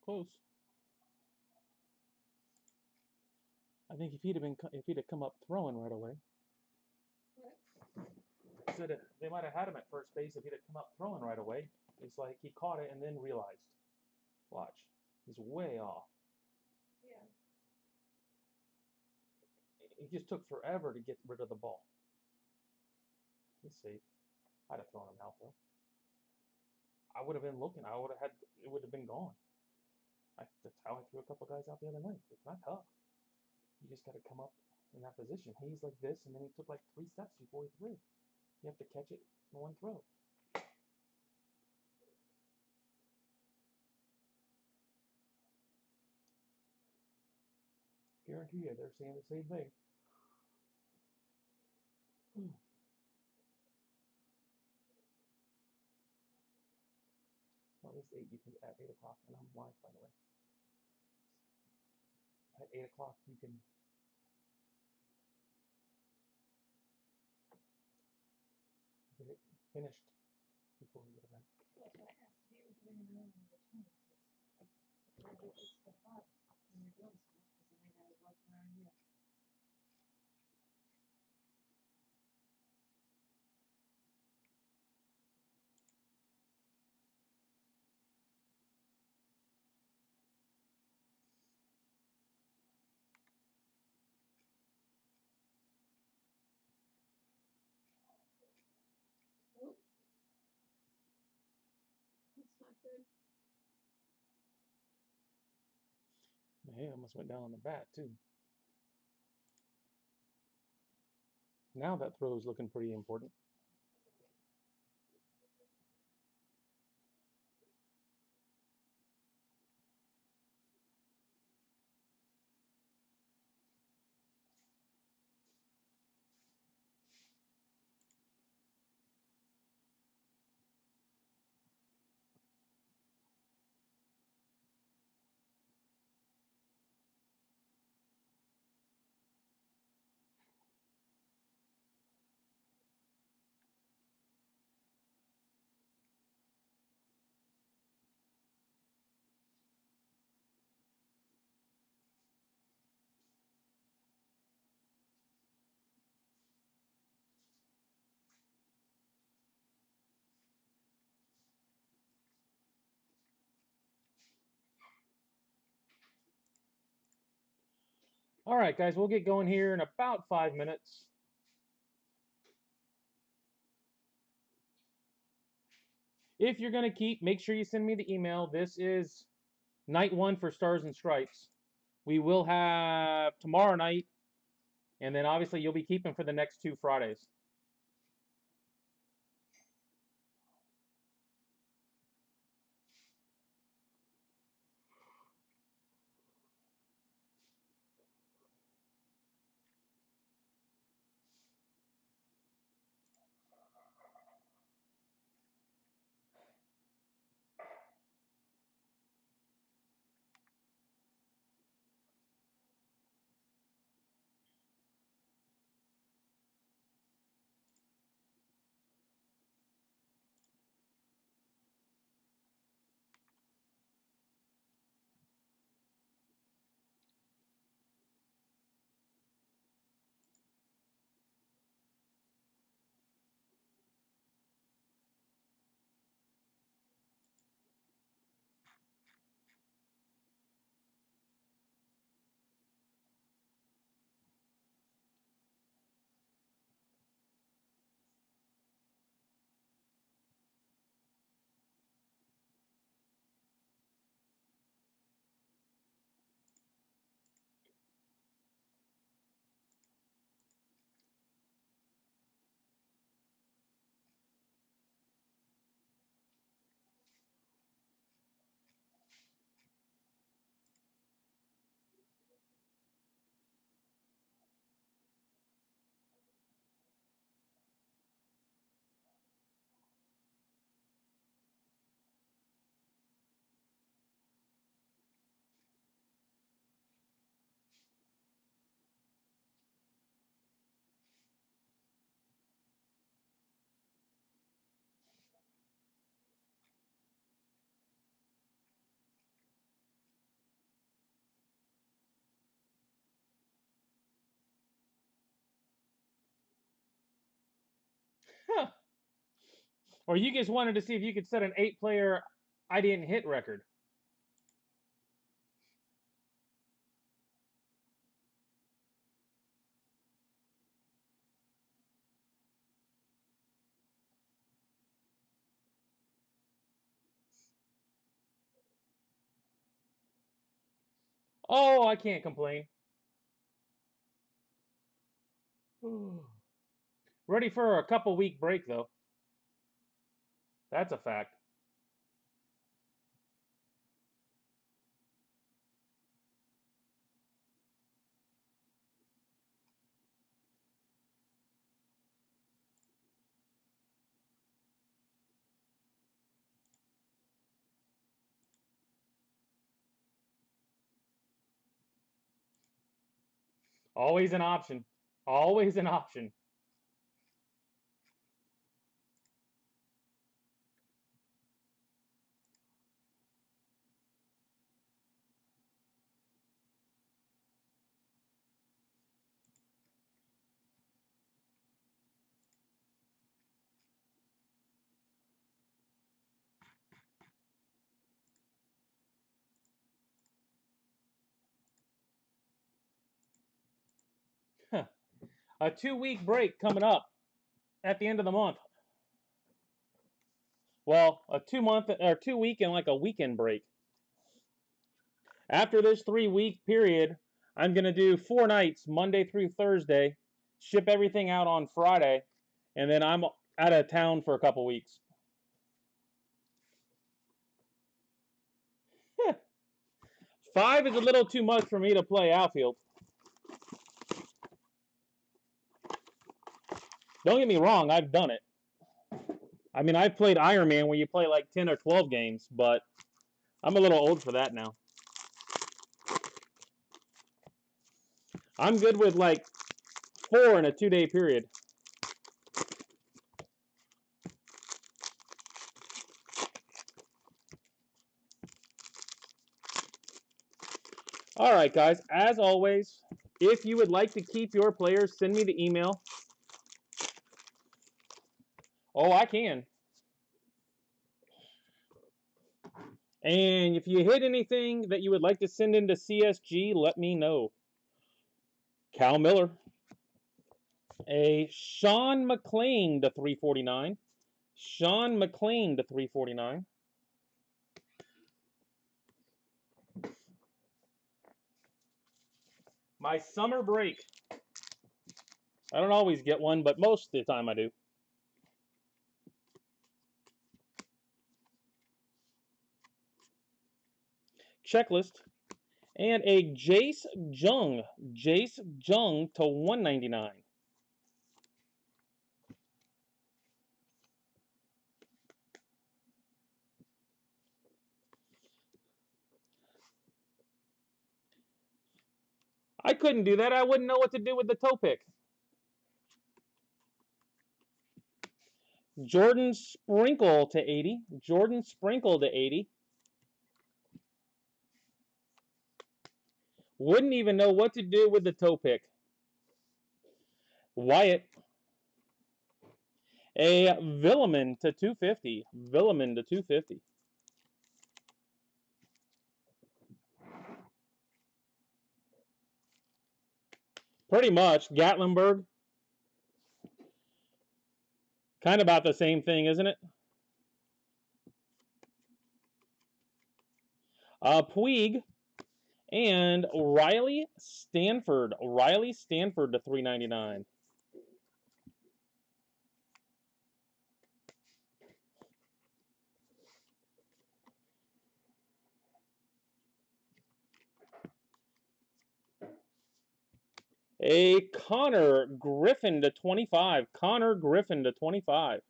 Close. I think if he'd have come up throwing right away. Said they might have had him at first base if he'd have come up throwing right away. It's like he caught it and then realized. Watch, he's way off. Yeah. He just took forever to get rid of the ball. He's safe. I'd have thrown him out though. I would have been looking. I would have had. It would have been gone. That's how I threw a couple guys out the other night. It's not tough. You just got to come up in that position. He's like this, and then he took like 3 steps before he threw. You have to catch it in one throw. Guarantee you, they're saying the same thing. Well, at least 8 you can at 8 o'clock, and I'm live by the way. At 8 o'clock you can get it finished before we go to bed. Well, so I asked if you were doing another one in between. It's the fun when you're doing stuff, because then I gotta walk around you. Oh, that's not good. Hey, almost went down on the bat too. Now that throw is looking pretty important. All right, guys, we'll get going here in about 5 minutes. If you're going to keep, make sure you send me the email. This is night one for Stars and Stripes. We will have tomorrow night, and then obviously you'll be keeping for the next 2 Fridays. Or you just wanted to see if you could set an 8-player I didn't hit record. Oh, I can't complain. Ready for a couple week break though. That's a fact. Always an option. Always an option. A 2-week break coming up at the end of the month. Well, a 2-month or 2-week and like a weekend break. After this 3-week period, I'm going to do 4 nights, Monday through Thursday, ship everything out on Friday, and then I'm out of town for a couple weeks. 5 is a little too much for me to play outfield. Don't get me wrong, I've done it. I mean, I've played Ironman where you play like 10 or 12 games, but I'm a little old for that now. I'm good with like 4 in a 2-day period. All right, guys, as always, if you would like to keep your players, send me the email. Oh, I can. And if you hit anything that you would like to send into CSG, let me know. Cal Miller. A Sean McLean to 349. Sean McLean to 349. My summer break. I don't always get one, but most of the time I do. Checklist. And a Jace Jung. Jace Jung to 199. I couldn't do that. I wouldn't know what to do with the toe pick. Jordan Sprinkle to 80. Jordan Sprinkle to 80. Wouldn't even know what to do with the toe pick. Wyatt. A Villeman to 250. Villeman to 250. Pretty much. Gatlinburg. Kind of about the same thing, isn't it? Puig. And Riley Stanford. Riley Stanford to 399. A Connor Griffin to 25. Connor Griffin to 25.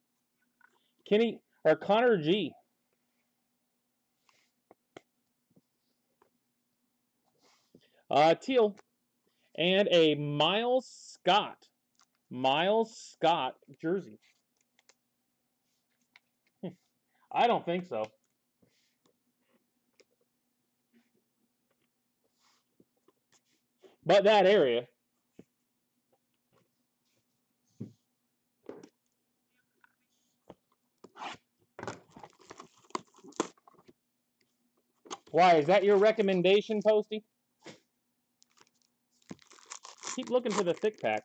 Kenny or Connor G. Teal. And a Miles Scott. Miles Scott jersey. I don't think so. But that area. Why, is that your recommendation, Posty? Keep looking for the thick pack.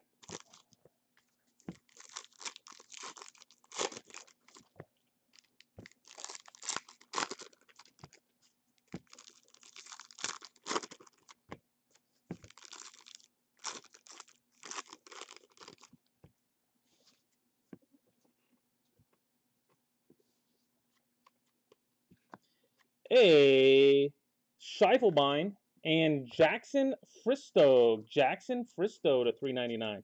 A Schiefelbein and Jackson Fristoe. Jackson Fristoe to $3.99.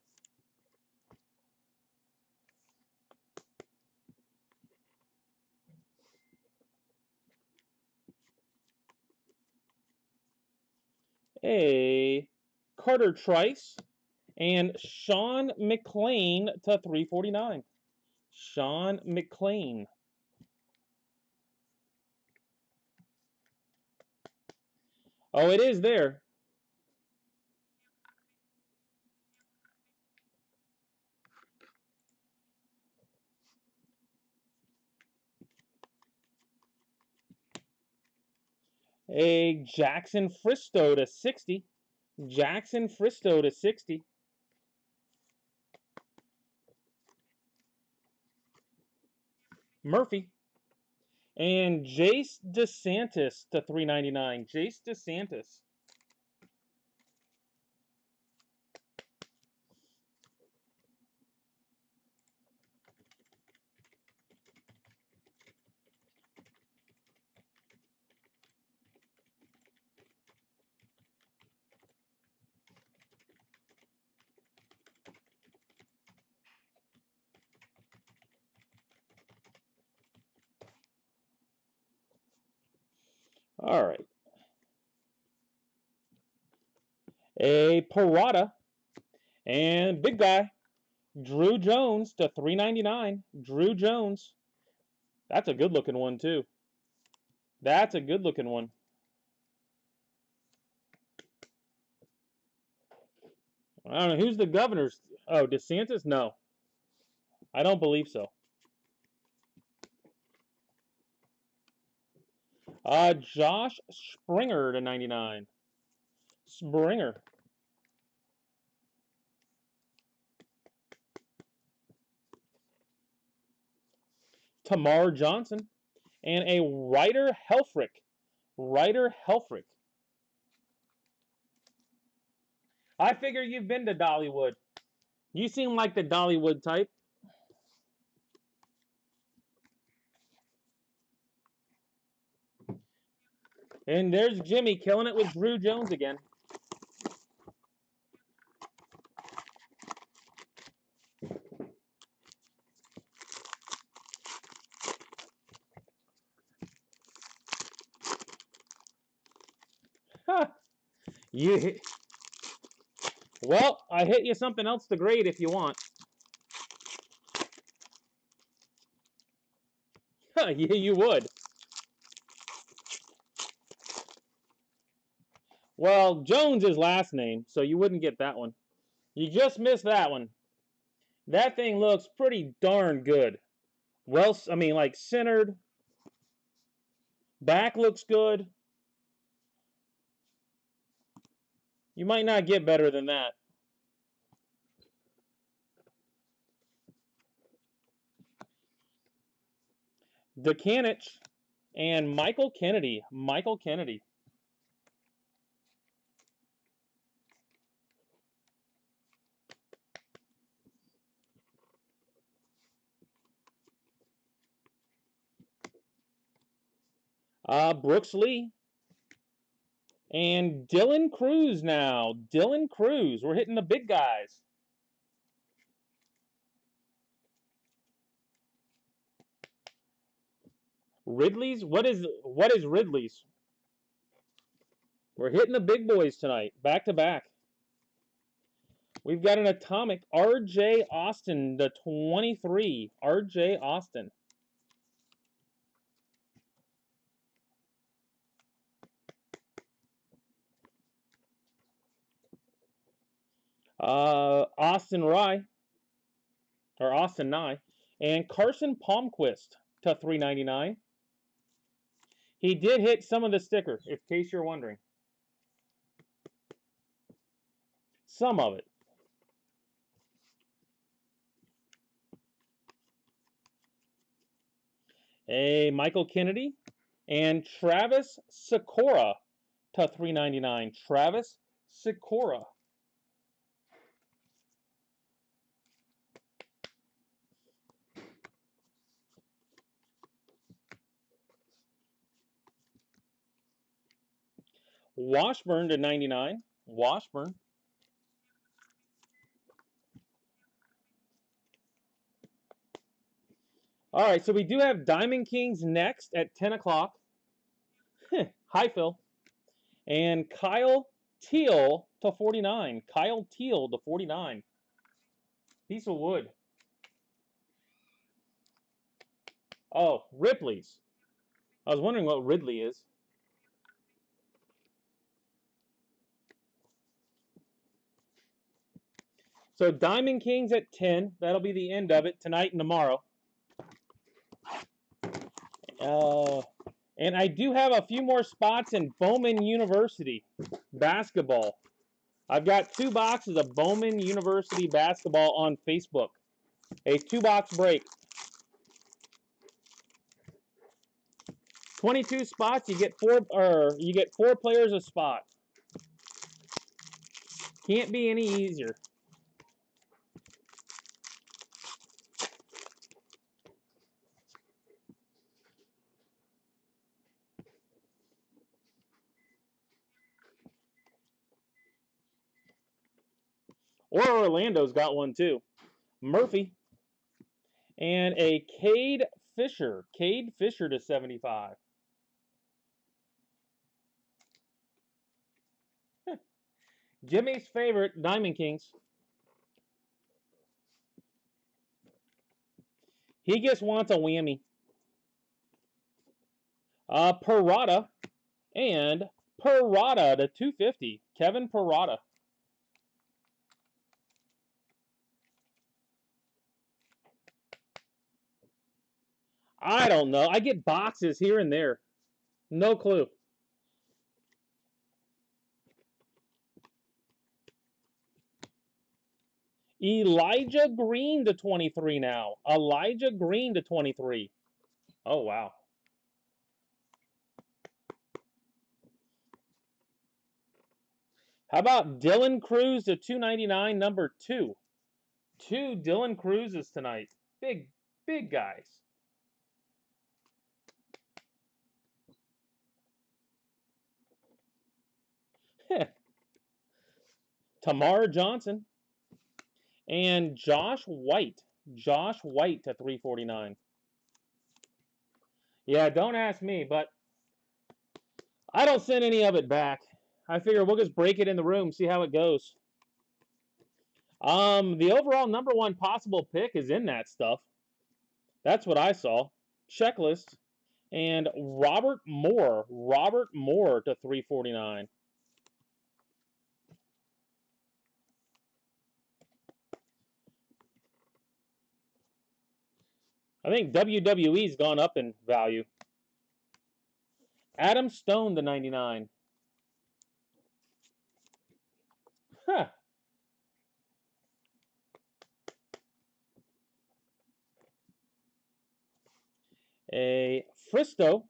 A Carter Trice and Sean McClain to $3.49. Sean McClain. Oh, it is there. A Jackson Fristoe to 60. Jackson Fristoe to 60. Murphy. And Jace DeSantis to $3.99. Jace DeSantis. All right. A Parada and big guy, Drew Jones to $3.99. Drew Jones. That's a good looking one too. That's a good looking one. I don't know who's the governor's. Oh, DeSantis? No, I don't believe so. Josh Springer to 99. Springer. Tamar Johnson and a Ryder Helfrich. Ryder Helfrich. I figure you've been to Dollywood. You seem like the Dollywood type. And there's Jimmy killing it with Drew Jones again. Huh. You. Well, I hit you something else to grade if you want. Huh, yeah, you would. Well, Jones is last name, so you wouldn't get that one. You just missed that one. That thing looks pretty darn good. Well, I mean, like centered. Back looks good. You might not get better than that. DeCanich and Michael Kennedy. Michael Kennedy. Brooks Lee. And Dylan Cruz now. Dylan Cruz. We're hitting the big guys. Ridley's? What is Ridley's? We're hitting the big boys tonight, back to back. We've got an atomic R.J. Austin, the 23. R.J. Austin. Austin Rye, or Austin Nye, and Carson Palmquist to $3.99. He did hit some of the sticker, in case you're wondering. Some of it. A Michael Kennedy and Travis Sikora to 399. Travis Sikora. Washburn to 99. Washburn. All right, so we do have Diamond Kings next at 10 o'clock. Hi, Phil. And Kyle Teal to 49. Kyle Teal to 49. Piece of wood. Oh, Ripley's. I was wondering what Ridley is. So Diamond Kings at 10. That'll be the end of it tonight and tomorrow. And I do have a few more spots in Bowman University basketball. I've got 2 boxes of Bowman University basketball on Facebook. A 2-box break. 22 spots, you get 4 players a spot. Can't be any easier. Or Orlando's got one too. Murphy. And a Cade Fisher. Cade Fisher to 75. Jimmy's favorite, Diamond Kings. He just wants a whammy. Parada and Parada to 250. Kevin Parada. I don't know. I get boxes here and there. No clue. Elijah Green to 23 now. Elijah Green to 23. Oh, wow. How about Dylan Cruz to 299, number 2? 2 Dylan Cruzes tonight. Big, big guys. Tamar Johnson. And Josh White. Josh White to 349. Yeah, don't ask me, but I don't send any of it back. I figure we'll just break it in the room, see how it goes. The overall number 1 possible pick is in that stuff. That's what I saw. Checklist. And Robert Moore. Robert Moore to 349. I think WWE's gone up in value. Adam Stone to 99. Huh. A Fristo.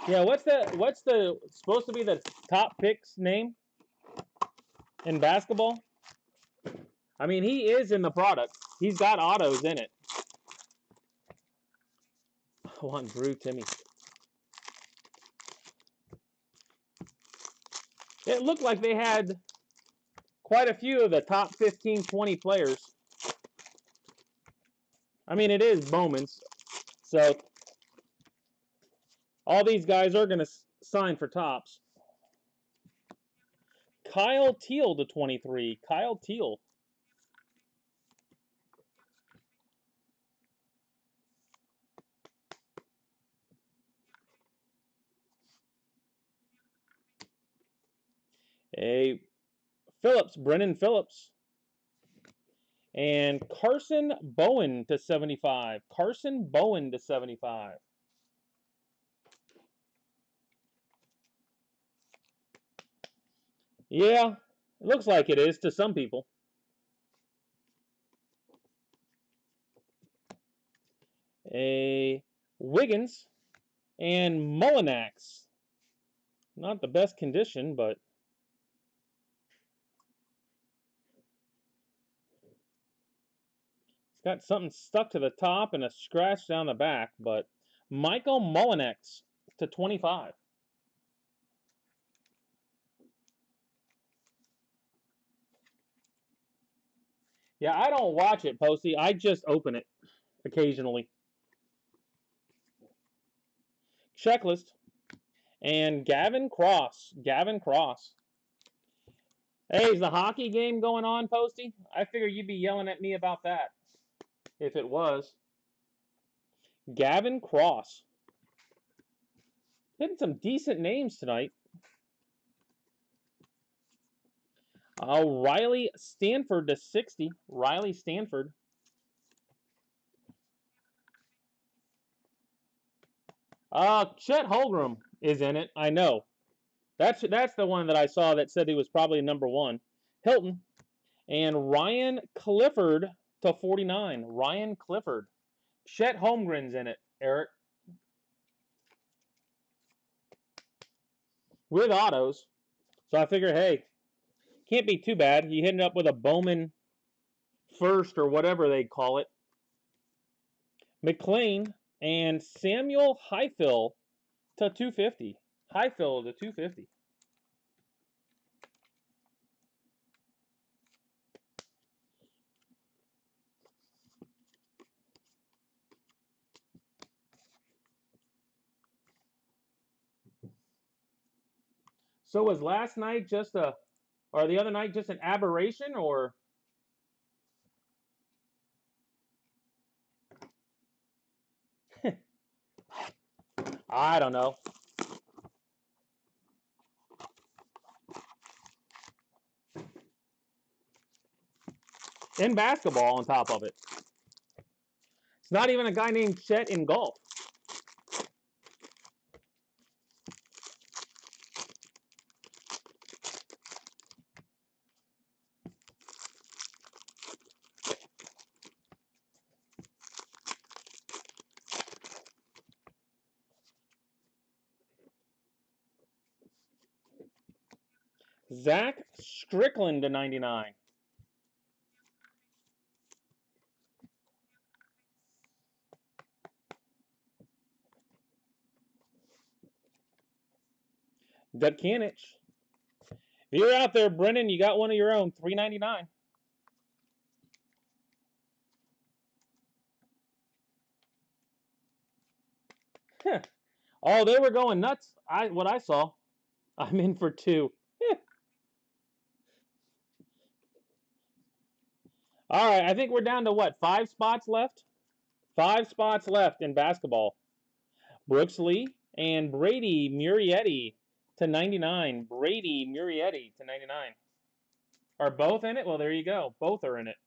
Yeah, what's the supposed to be the top pick's name in basketball? I mean, he is in the product. He's got autos in it. I want Drew Timmy. It looked like they had quite a few of the top 15, 20 players. I mean, it is Bowman's, so all these guys are going to sign for tops. Kyle Teal to 23. Kyle Teal. A Phillips, Brennan Phillips. And Carson Bowen to 75. Carson Bowen to 75. Yeah, it looks like it is to some people. A Wiggins and Mullinax. Not the best condition, but it's got something stuck to the top and a scratch down the back. But Michael Mullinax to 25. Yeah, I don't watch it, Posty. I just open it occasionally. Checklist. And Gavin Cross. Gavin Cross. Hey, is the hockey game going on, Posty? I figure you'd be yelling at me about that if it was. Gavin Cross. Hitting some decent names tonight. Riley Stanford to 60. Riley Stanford. Chet Holmgren is in it. I know. That's the one that I saw that said he was probably number 1. Hilton. And Ryan Clifford to 49. Ryan Clifford. Chet Holmgren's in it, Eric. With autos. So I figure, hey, can't be too bad. You hit up with a Bowman first or whatever they call it. McLean and Samuel Highfill to 250. Highfill to 250. So was last night just or the other night just an aberration, or? I don't know. In basketball on top of it. It's not even a guy named Chet in golf. Zach Strickland to 99. Dutkanich. If you're out there, Brennan, you got one of your own. $3.99. Huh. Oh, they were going nuts. What I saw. I'm in for 2. All right, I think we're down to what? 5 spots left? 5 spots left in basketball. Brooks Lee and Brady Murietti to 99. Brady Murietti to 99. Are both in it? Well, there you go. Both are in it.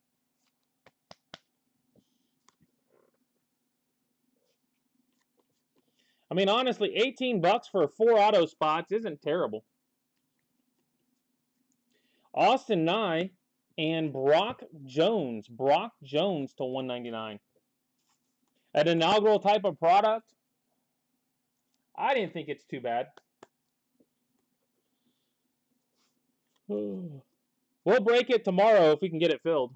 I mean, honestly, $18 for 4 auto spots isn't terrible. Austin Nye and Brock Jones. Brock Jones to 199. An inaugural type of product. I didn't think it's too bad. We'll break it tomorrow if we can get it filled.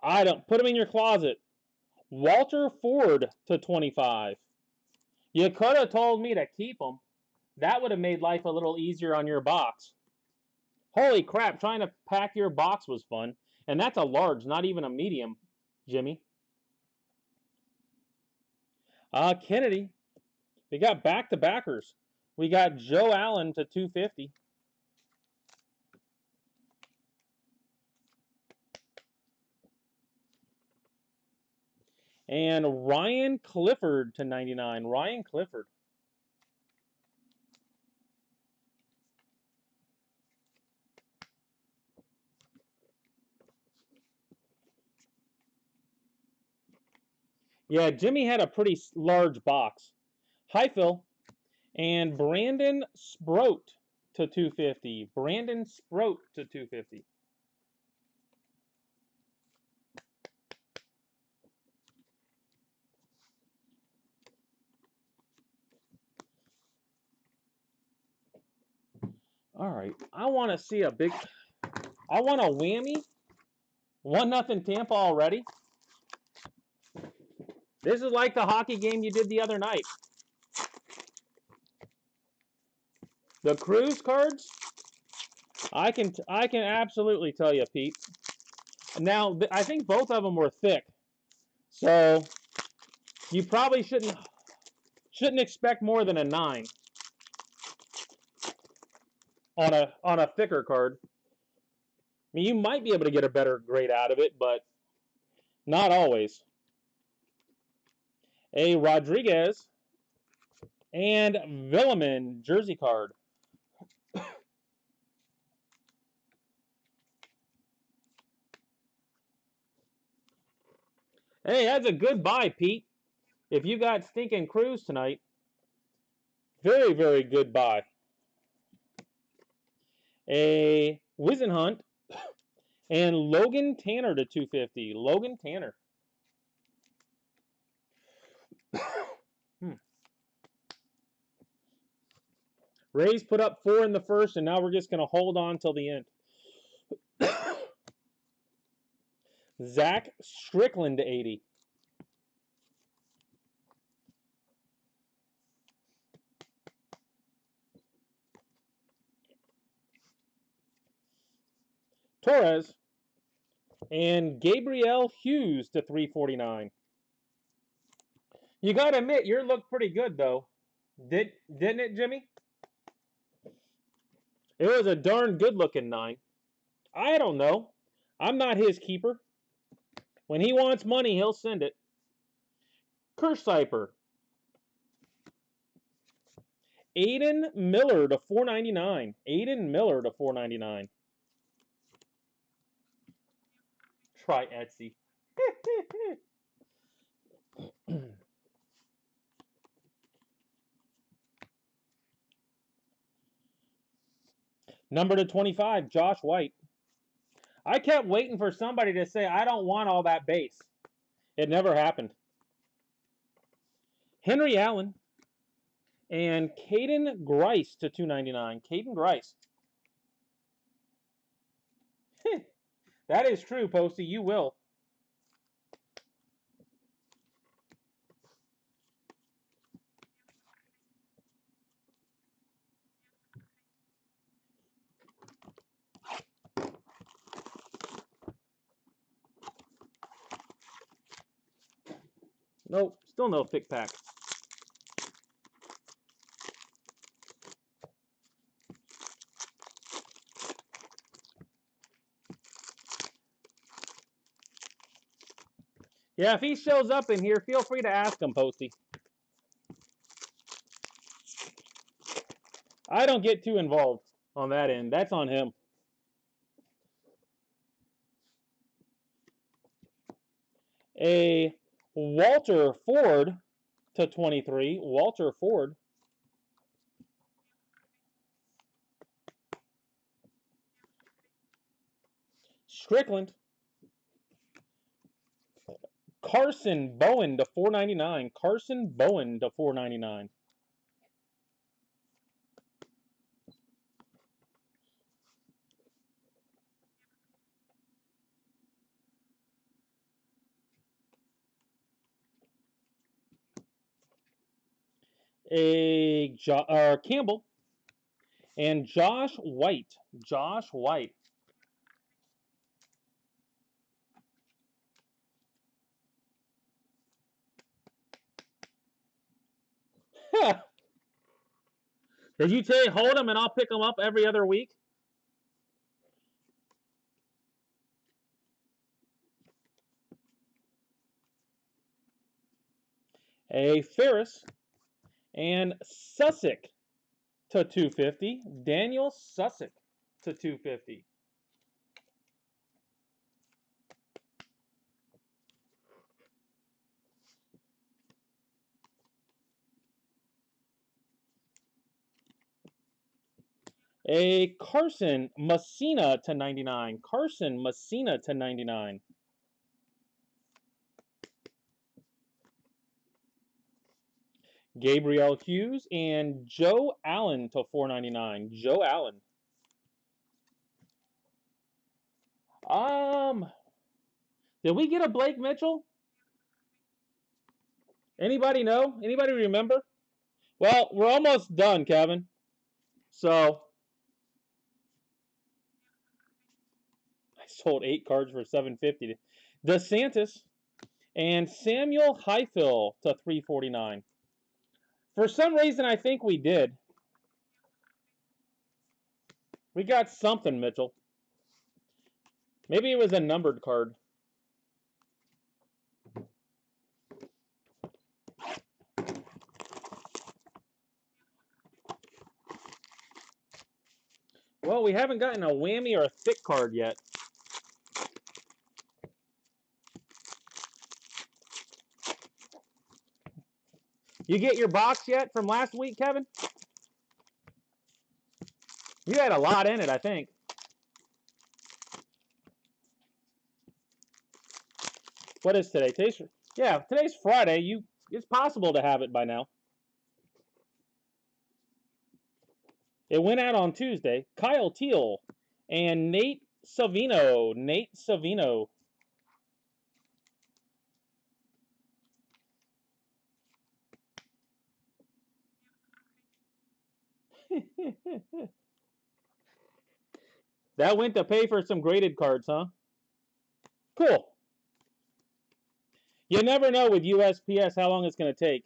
I don't. Put them in your closet. Walter Ford to 25. You could have told me to keep them. That would have made life a little easier on your box. Holy crap, trying to pack your box was fun. And that's a large, not even a medium, Jimmy. Kennedy. We got back-to-backers. We got Joe Allen to 250. And Ryan Clifford to 99. Ryan Clifford. Yeah, Jimmy had a pretty large box. Hi, Phil. And Brandon Sproat to 250. Brandon Sproat to 250. All right. I want to see a big... I want a whammy. 1-0 Tampa already. This is like the hockey game you did the other night. The Cruise cards, I can absolutely tell you, Pete. Now, I think both of them were thick. So, you probably shouldn't expect more than a 9 on a thicker card. I mean, you might be able to get a better grade out of it, but not always. A Rodriguez and Villeman jersey card. Hey, that's a good buy, Pete. If you got stinking Cruise tonight, very, very good buy. A Wizenhunt and Logan Tanner to 250. Logan Tanner. Rays put up 4 in the first, and now we're just going to hold on till the end. Zach Strickland to 80. Torres and Gabriel Hughes to 349. You got to admit, your looked pretty good, though. Didn't it, Jimmy? It was a darn good-looking 9. I don't know. I'm not his keeper. When he wants money, he'll send it. Kersheiper. Aiden Miller to 499. Aiden Miller to 499. Try Etsy. Number to 25, Josh White. I kept waiting for somebody to say, I don't want all that base. It never happened. Henry Allen and Caden Grice to 299. Caden Grice. That is true, Posty. You will. Nope, still no thick pack. Yeah, if he shows up in here, feel free to ask him, Posty. I don't get too involved on that end. That's on him. A Walter Ford to 23. Walter Ford. Strickland. Carson Bowen to 499. Carson Bowen to 499. A Campbell and Josh White. Josh White. Did you say hold him and I'll pick him up every other week? A Ferris and Sussick to 250. Daniel Sussick to 250. A Carson Messina to 99. Carson Messina to 99. Gabriel Hughes and Joe Allen to 499. Joe Allen. Did we get a Blake Mitchell? Anybody know? Anybody remember? Well, we're almost done, Kevin. So I sold 8 cards for $750. DeSantis and Samuel Highfill to 349. For some reason, I think we did. We got something, Mitchell. Maybe it was a numbered card. Well, we haven't gotten a whammy or a thick card yet. You get your box yet from last week, Kevin? You had a lot in it, I think. What is today? Today's Friday. It's possible to have it by now. It went out on Tuesday. Kyle Teal and Nate Savino. Nate Savino. That went to pay for some graded cards, huh? Cool. You never know with USPS how long it's going to take.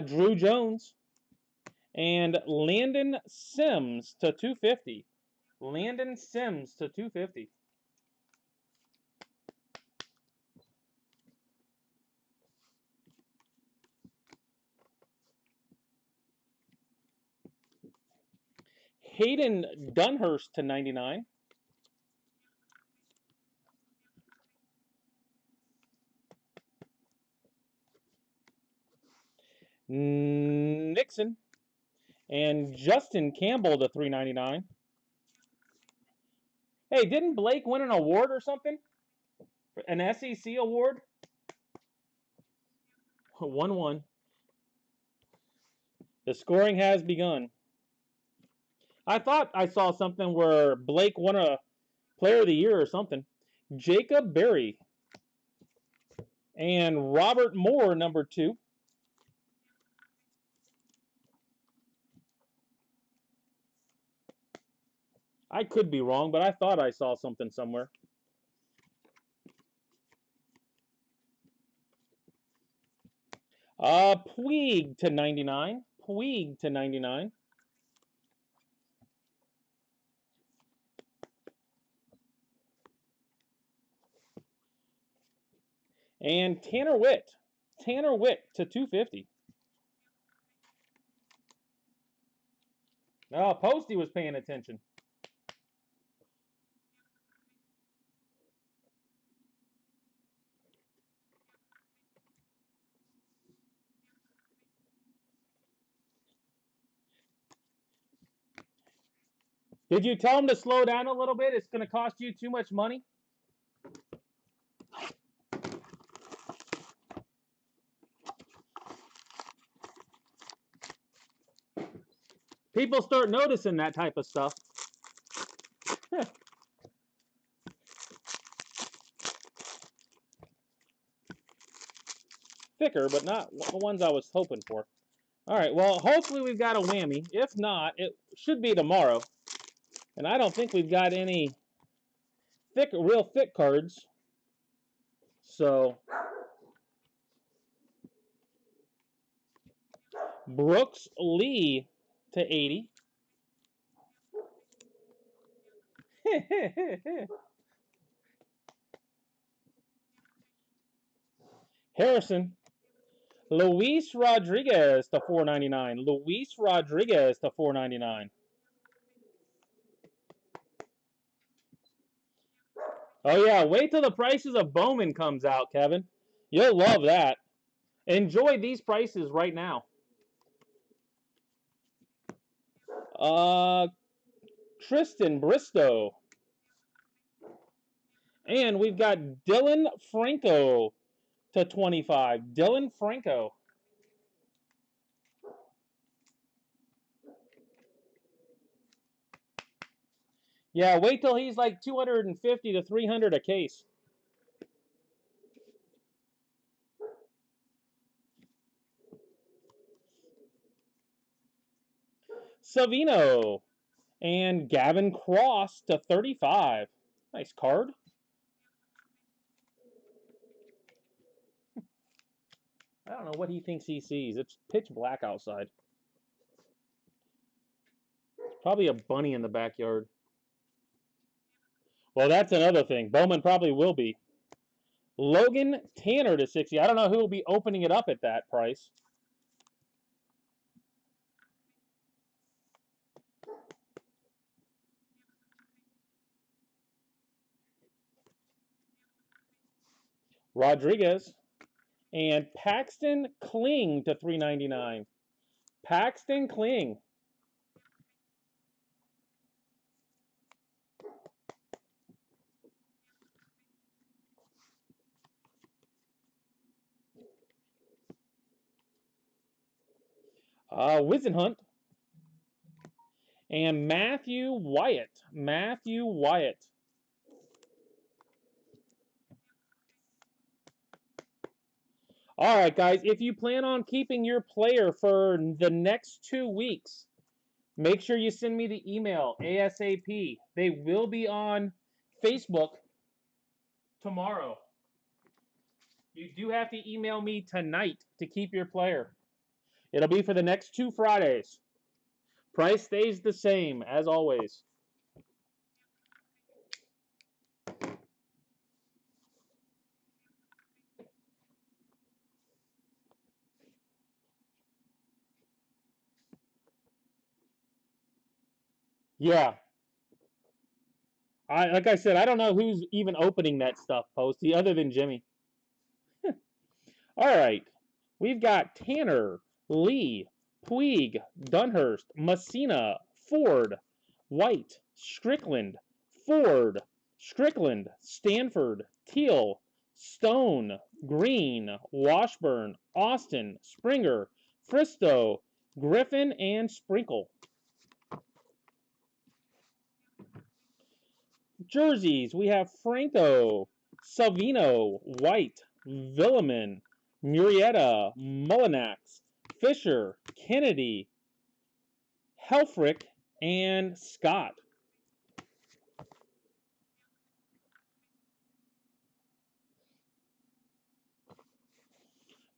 Drew Jones and Landon Sims to 250. Landon Sims to 250. Hayden Dunhurst to 99. Nixon and Justin Campbell to 399. Hey, didn't Blake win an award or something? An SEC award? 1-1. The scoring has begun. I thought I saw something where Blake won a Player of the Year or something. Jacob Berry and Robert Moore, number 2. I could be wrong, but I thought I saw something somewhere. Puig to 99. Puig to 99. And Tanner Witt. Tanner Witt to 250. Oh, Posty was paying attention. Did you tell him to slow down a little bit? It's going to cost you too much money. People start noticing that type of stuff. Thicker, but not the ones I was hoping for. All right, well, hopefully we've got a whammy. If not, it should be tomorrow. And I don't think we've got any real thick cards. So, Brooks Lee to 80. Harrison. Luis Rodriguez to 499. Luis Rodriguez to 499. Oh, yeah. Wait till the prices of Bowman comes out, Kevin. You'll love that. Enjoy these prices right now. Tristan Bristow. And we've got Dylan Franco to 25. Dylan Franco. Yeah, wait till he's like 250 to 300 a case. Savino. And Gavin Cross to 35. Nice card. I don't know what he thinks he sees. It's pitch black outside. Probably a bunny in the backyard. Well, that's another thing. Bowman probably will be. Logan Tanner to 60. I don't know who will be opening it up at that price. Rodriguez. And Paxton Kling to 399. Paxton Kling. Wizenhunt. And Matthew Wyatt. Matthew Wyatt. All right, guys, if you plan on keeping your player for the next 2 weeks, make sure you send me the email ASAP. They will be on Facebook tomorrow. You do have to email me tonight to keep your player. It'll be for the next 2 Fridays. Price stays the same, as always. Yeah. Like I said, I don't know who's even opening that stuff, Posty, other than Jimmy. All right. We've got Tanner, Lee, Puig, Dunhurst, Messina, Ford, White, Strickland, Ford, Strickland, Stanford, Teal, Stone, Green, Washburn, Austin, Springer, Fristow, Griffin, and Sprinkle. Jerseys, we have Franco, Savino, White, Villeman, Murrieta, Mullinax, Fisher, Kennedy, Helfrich, and Scott.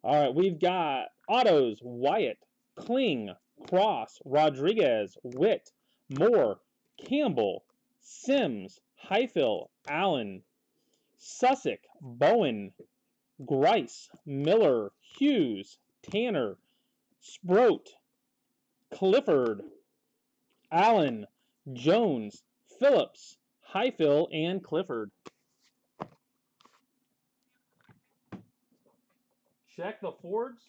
All right, we've got autos, Wyatt, Kling, Cross, Rodriguez, Witt, Moore, Campbell, Sims, Heifel, Allen, Sussick, Bowen, Grice, Miller, Hughes, Tanner, Sproat, Clifford, Allen, Jones, Phillips, Heifel, and Clifford. Check the Fords.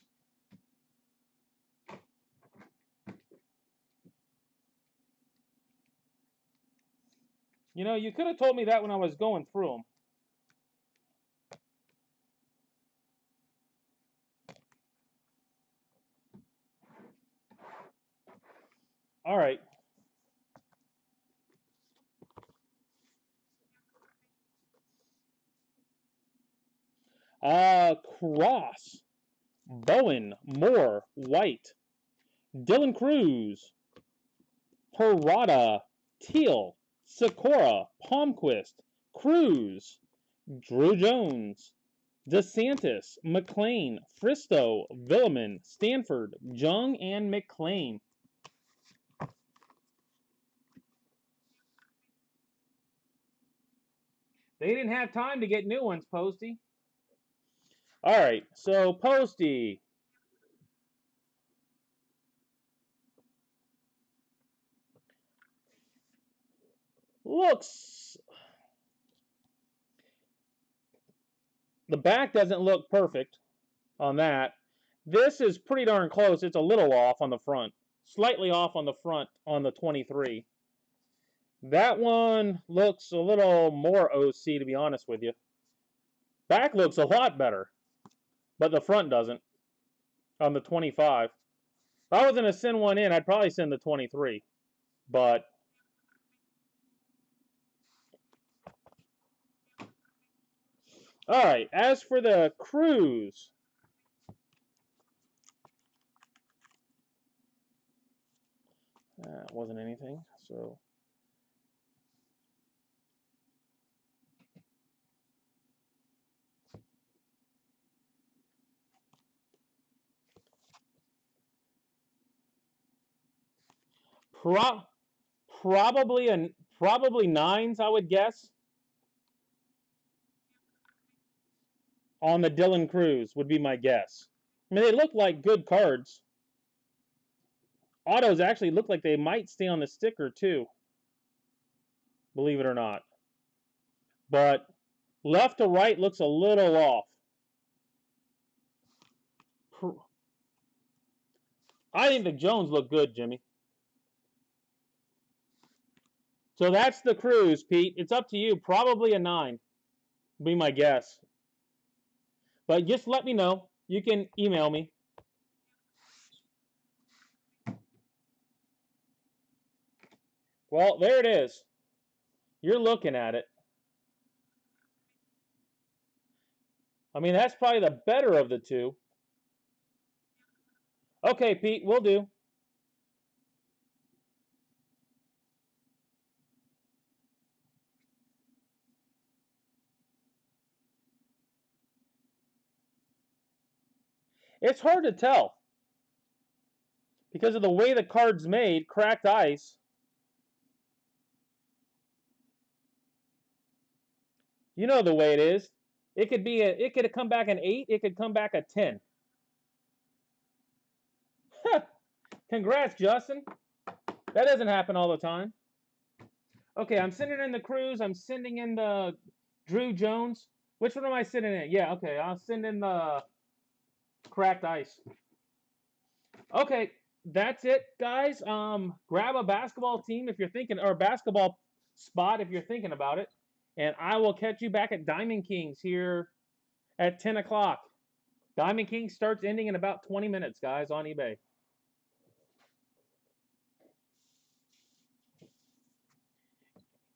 You know, you could have told me that when I was going through them. All right. Cross, Bowen, Moore, White, Dylan Cruz, Parada, Teal, Sikora, Palmquist, Cruz, Drew Jones, DeSantis, McLean, Fristow, Villeman, Stanford, Jung, and McLean. They didn't have time to get new ones, Posty. All right, so Posty. Looks. The back doesn't look perfect on that. This is pretty darn close. It's a little off on the front. Slightly off on the front on the 23. That one looks a little more OC, to be honest with you. Back looks a lot better, but the front doesn't on the 25. If I was going to send one in, I'd probably send the 23. But all right, as for the Cruise, wasn't anything, so probably nines, I would guess, on the Dylan Cruz would be my guess. I mean, they look like good cards. Autos actually look like they might stay on the sticker too, believe it or not. But left to right looks a little off. I think the Jones look good, Jimmy. So that's the Cruise, Pete. It's up to you. Probably a 9 would be my guess. But just let me know. You can email me. Well, there it is. You're looking at it. I mean, that's probably the better of the two. Okay, Pete, we'll do. It's hard to tell because of the way the card's made, cracked ice. You know the way it is. It could come back an 8, it could come back a 10. Congrats, Justin. That doesn't happen all the time. Okay, I'm sending in the Cruise. I'm sending in the Drew Jones. Which one am I sending in? Yeah, okay, I'll send in the cracked ice. Okay, that's it, guys. Grab a basketball team if you're thinking, or basketball spot if you're thinking about it. And I will catch you back at Diamond Kings here at 10 o'clock. Diamond Kings starts ending in about 20 minutes, guys, on eBay.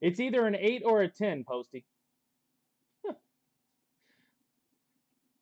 It's either an 8 or a 10, Posty.